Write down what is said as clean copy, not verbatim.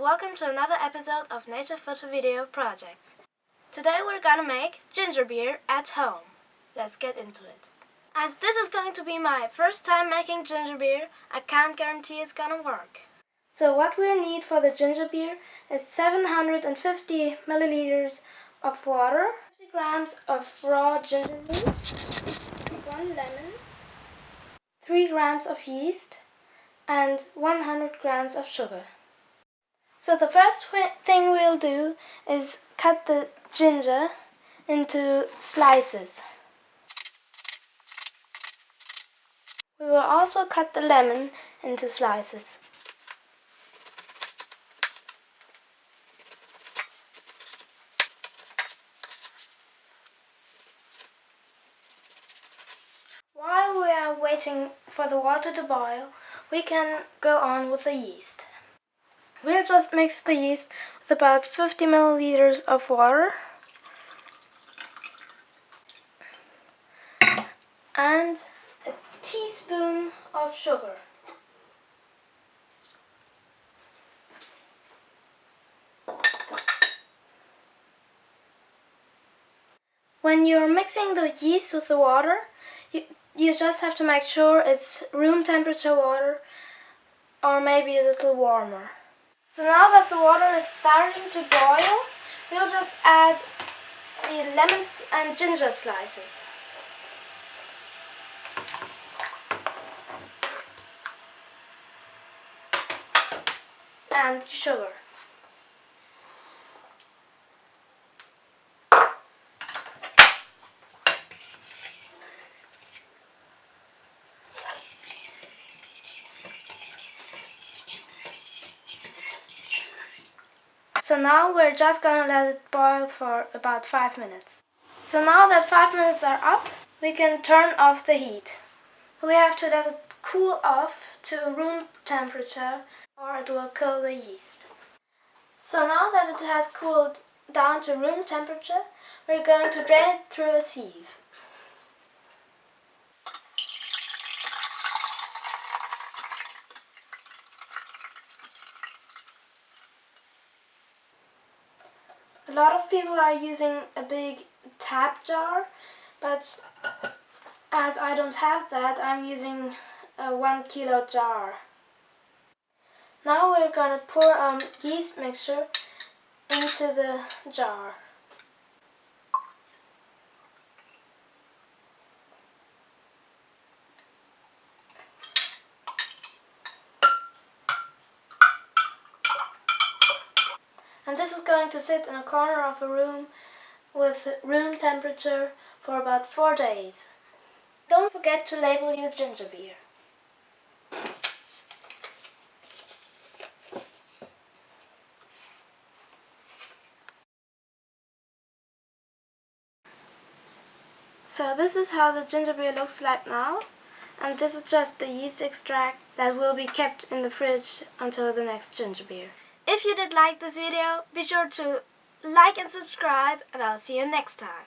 welcome to another episode of Nature Photo Video Projects. Today we're gonna make ginger beer at home. Let's get into it. As this is going to be my first time making ginger beer, I can't guarantee it's gonna work. So what we'll need for the ginger beer is 750 milliliters of water, 50 grams of raw ginger root, 1 lemon, 3 grams of yeast, and 100 grams of sugar. So the first thing we'll do is cut the ginger into slices. We will also cut the lemon into slices. While we are waiting for the water to boil, we can go on with the yeast. We'll just mix the yeast with about 50 milliliters of water and a teaspoon of sugar. When you're mixing the yeast with the water, you just have to make sure it's room temperature water or maybe a little warmer. So now that the water is starting to boil, we'll just add the lemons and ginger slices. And sugar. So now we're just gonna let it boil for about 5 minutes. So now that 5 minutes are up, we can turn off the heat. We have to let it cool off to room temperature or it will kill the yeast. So now that it has cooled down to room temperature, we're going to drain it through a sieve. A lot of people are using a big tap jar, but as I don't have that, I'm using a 1 kilo jar. Now we're gonna pour our yeast mixture into the jar. And this is going to sit in a corner of a room with room temperature for about 4 days. Don't forget to label your ginger beer. So this is how the ginger beer looks like now, and this is just the yeast extract that will be kept in the fridge until the next ginger beer. If you did like this video, be sure to like and subscribe, and I'll see you next time.